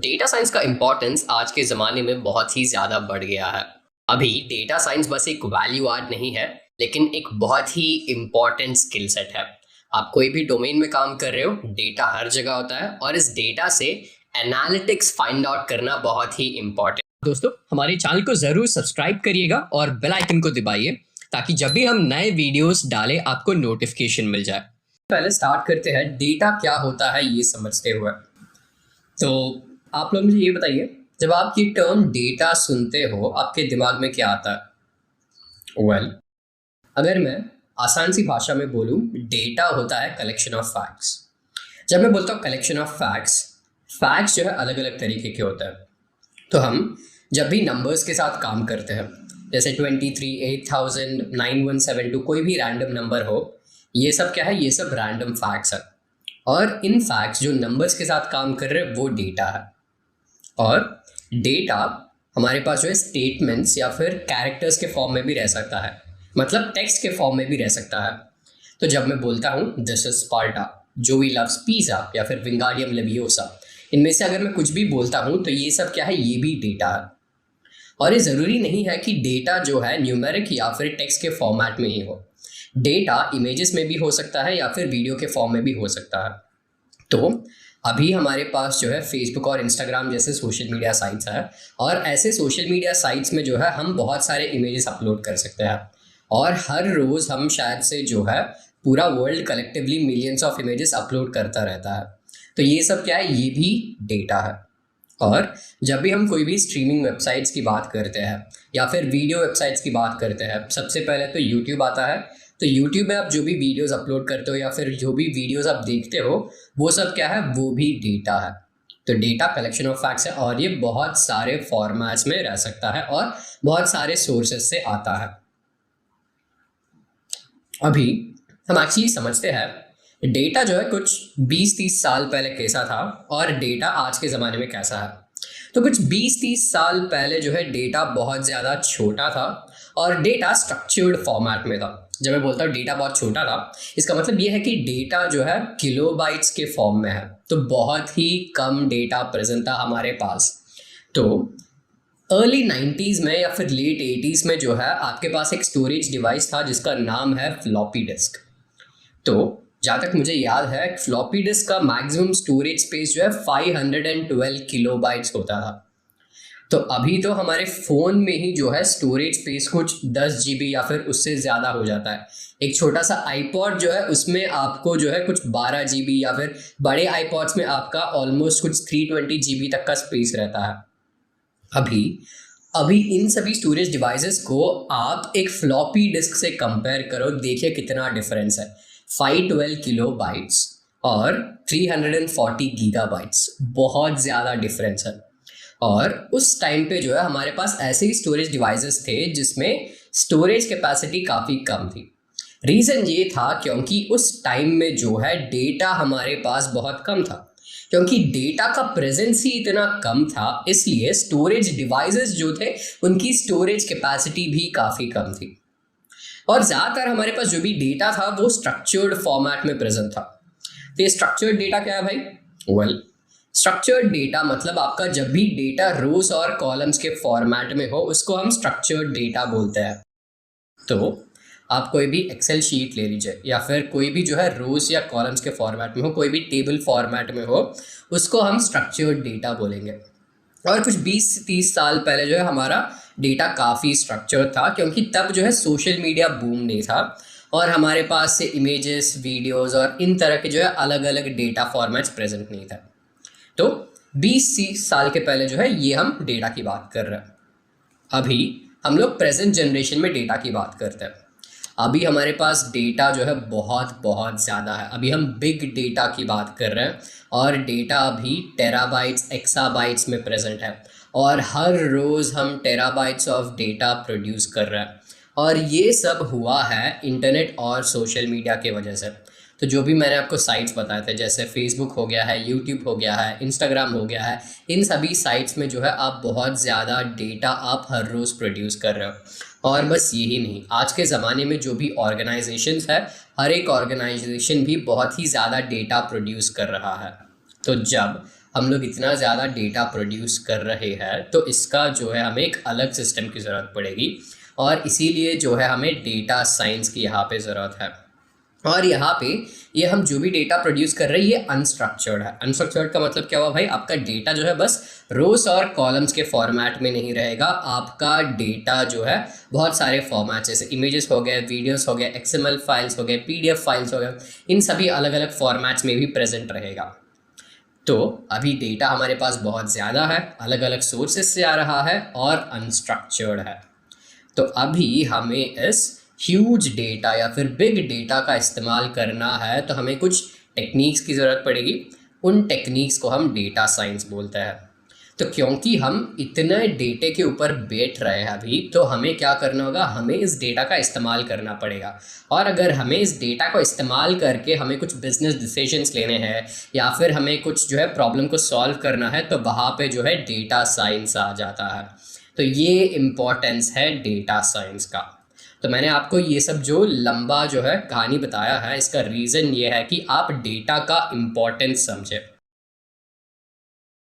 Data science का importance आज के ज़माने में बहुत ही ज़्यादा बढ़ गया है। अभी डेटा साइंस बस एक वैल्यू ऐड नहीं है, लेकिन एक बहुत ही इम्पोर्टेंट स्किल सेट है। आप कोई भी डोमेन में काम कर रहे हो, डेटा हर जगह होता है और इस डेटा से एनालिटिक्स फाइंड आउट करना बहुत ही इम्पोर्टेंट। दोस्तों, हमारे चैनल को ज़रूर सब्सक्राइब करिएगा और बेल आइकन को दबाइए ताकि जब भी हम नए वीडियोस डालें आपको नोटिफिकेशन मिल जाए। पहले स्टार्ट करते हैं डेटा क्या होता है ये समझते हुए। तो आप लोग मुझे ये बताइए, जब आप ये टर्म डेटा सुनते हो आपके दिमाग में क्या आता है? अगर मैं आसान सी भाषा में बोलूं, डेटा होता है कलेक्शन ऑफ फैक्ट्स। जब मैं बोलता हूँ कलेक्शन ऑफ फैक्ट्स, फैक्ट्स जो है अलग अलग तरीके के होते हैं। तो हम जब भी नंबर्स के साथ काम करते हैं, जैसे 23, 8000, 9172, कोई भी रैंडम नंबर हो, ये सब क्या है? ये सब रैंडम फैक्ट्स है। और इन फैक्ट्स जो नंबर्स के साथ काम कर रहे हैं वो डेटा है। और डेटा हमारे पास जो है स्टेटमेंट्स या फिर कैरेक्टर्स के फॉर्म में भी रह सकता है, मतलब टेक्स्ट के फॉर्म में भी रह सकता है। तो जब मैं बोलता हूँ दिस इज स्पार्टा, जोई लव्स पिज़्ज़ा या फिर विंगार्डियम लेवियोसा, इनमें से अगर मैं कुछ भी बोलता हूँ तो ये सब क्या है? ये भी डेटा है। और ये ज़रूरी नहीं है कि डेटा जो है न्यूमेरिक या फिर टेक्स्ट के फॉर्मेट में ही हो। डेटा इमेजेस में भी हो सकता है या फिर वीडियो के फॉर्म में भी हो सकता है। तो अभी हमारे पास जो है फेसबुक और इंस्टाग्राम जैसे सोशल मीडिया साइट्स है, और ऐसे सोशल मीडिया साइट्स में जो है हम बहुत सारे इमेजेस अपलोड कर सकते हैं। और हर रोज़ हम शायद से जो है पूरा world collectively millions of images upload करता रहता है। तो ये सब क्या है? ये भी डेटा है। और जब भी हम कोई भी स्ट्रीमिंग वेबसाइट्स की बात करते हैं या फिर वीडियो वेबसाइट्स की बात करते हैं, सबसे पहले तो यूट्यूब आता है। तो यूट्यूब में आप जो भी वीडियोस अपलोड करते हो या फिर जो भी वीडियोस आप देखते हो, वो सब क्या है? वो भी डेटा है। तो डेटा कलेक्शन ऑफ फैक्ट्स है और ये बहुत सारे फॉर्मेट्स में रह सकता है और बहुत सारे सोर्सेज से आता है। अभी हम एक्चुअली समझते हैं डेटा जो है कुछ 20-30 साल पहले कैसा था और डेटा आज के ज़माने में कैसा है। तो कुछ 20-30 साल पहले जो है डेटा बहुत ज़्यादा छोटा था और डेटा स्ट्रक्चर्ड फॉर्मेट में था। जब मैं बोलता हूँ डेटा बहुत छोटा था, इसका मतलब ये है कि डेटा जो है किलोबाइट्स के फॉर्म में है। तो बहुत ही कम डेटा प्रेजेंट था हमारे पास। तो अर्ली 90s में या फिर लेट 80s में जो है आपके पास एक स्टोरेज डिवाइस था जिसका नाम है फ्लॉपी डिस्क। तो जहाँ तक मुझे याद है, फ्लॉपी डिस्क का मैक्सिमम स्टोरेज स्पेस जो है 512 किलोबाइट्स होता था। तो अभी तो हमारे फ़ोन में ही जो है स्टोरेज स्पेस कुछ 10 GB या फिर उससे ज़्यादा हो जाता है। एक छोटा सा आईपॉड जो है उसमें आपको जो है कुछ 12 GB या फिर बड़े आईपॉड्स में आपका ऑलमोस्ट कुछ 320 GB तक का स्पेस रहता है। अभी इन सभी स्टोरेज डिवाइसेस को आप एक फ्लॉपी डिस्क से कंपेयर करो, देखिए कितना डिफरेंस है। 512 किलोबाइट्स और 340 गीगाबाइट्स, बहुत ज़्यादा डिफरेंस है। और उस टाइम पे जो है हमारे पास ऐसे ही स्टोरेज डिवाइसेस थे जिसमें स्टोरेज कैपेसिटी काफ़ी कम थी। रीज़न ये था क्योंकि उस टाइम में जो है डेटा हमारे पास बहुत कम था। क्योंकि डेटा का प्रेजेंस ही इतना कम था, इसलिए स्टोरेज डिवाइसेस जो थे उनकी स्टोरेज कैपेसिटी भी काफ़ी कम थी। और ज़्यादातर हमारे पास जो भी डेटा था वो स्ट्रक्चर्ड फॉर्मेट में प्रेजेंट था। तो ये स्ट्रक्चर्ड डेटा क्या है भाई? स्ट्रक्चर्ड डेटा मतलब आपका जब भी डेटा रोज और कॉलम्स के फॉर्मेट में हो उसको हम स्ट्रक्चर्ड डेटा बोलते हैं। तो आप कोई भी एक्सेल शीट ले लीजिए या फिर कोई भी जो है रोज या कॉलम्स के फॉर्मेट में हो, कोई भी टेबल फॉर्मेट में हो, उसको हम स्ट्रक्चर्ड डेटा बोलेंगे। और कुछ 20-30 साल पहले जो है हमारा डेटा काफ़ी स्ट्रक्चर्ड था, क्योंकि तब जो है सोशल मीडिया बूम नहीं था और हमारे पास से इमेजेस, वीडियोस और इन तरह के जो है अलग अलग डेटा फॉर्मेट्स प्रेजेंट नहीं था। तो 20-30 साल के पहले जो है ये हम डेटा की बात कर रहे हैं। अभी हम लोग प्रेजेंट जनरेशन में डेटा की बात करते हैं। अभी हमारे पास डेटा जो है बहुत बहुत ज़्यादा है। अभी हम बिग डेटा की बात कर रहे हैं और डेटा अभी टेराबाइट्स, एक्साबाइट्स में प्रेजेंट है और हर रोज़ हम टेराबाइट्स ऑफ डेटा प्रोड्यूस कर रहे हैं। और ये सब हुआ है इंटरनेट और सोशल मीडिया के वजह से। तो जो भी मैंने आपको साइट्स बताए थे, जैसे फेसबुक हो गया है, यूट्यूब हो गया है, इंस्टाग्राम हो गया है, इन सभी साइट्स में जो है आप बहुत ज़्यादा डेटा आप हर रोज़ प्रोड्यूस कर रहे हो। और बस यही नहीं, आज के ज़माने में जो भी ऑर्गेनाइजेशंस है, हर एक ऑर्गेनाइजेशन भी बहुत ही ज़्यादा डेटा प्रोड्यूस कर रहा है। तो जब हम लोग इतना ज़्यादा डेटा प्रोड्यूस कर रहे हैं, तो इसका जो है हमें एक अलग सिस्टम की ज़रूरत पड़ेगी, और इसीलिए जो है हमें डेटा साइंस की यहाँ पे ज़रूरत है। और यहाँ पे ये हम जो भी डेटा प्रोड्यूस कर रहे हैं ये अनस्ट्रक्चर्ड है। अनस्ट्रक्चर्ड का मतलब क्या हुआ भाई, आपका डेटा जो है बस रोज और कॉलम्स के फॉर्मेट में नहीं रहेगा, आपका डेटा जो है बहुत सारे फॉर्मेट जैसे इमेजेस हो गए, वीडियोस हो गए, XML फाइल्स हो गए, PDF फाइल्स हो गए, इन सभी अलग अलग फॉर्मेट्स में भी प्रेजेंट रहेगा। तो अभी डेटा हमारे पास बहुत ज़्यादा है, अलग अलग सोर्सेज से आ रहा है और अनस्ट्रक्चर्ड है। तो अभी हमें इस ह्यूज डेटा या फिर बिग डेटा का इस्तेमाल करना है, तो हमें कुछ टेक्निक्स की ज़रूरत पड़ेगी। उन टेक्निक्स को हम डेटा साइंस बोलते हैं। तो क्योंकि हम इतने डेटे के ऊपर बैठ रहे हैं अभी, तो हमें क्या करना होगा, हमें इस डेटा का इस्तेमाल करना पड़ेगा। और अगर हमें इस डेटा को इस्तेमाल करके हमें कुछ बिजनेस डिसीजंस लेने हैं या फिर हमें कुछ जो है प्रॉब्लम को सॉल्व करना है, तो वहाँ पे जो है डेटा साइंस आ जाता है। तो ये इम्पोर्टेंस है डेटा साइंस का। तो मैंने आपको ये सब जो लंबा जो है कहानी बताया है, इसका रीज़न ये है कि आप डेटा का इम्पोर्टेंस समझें।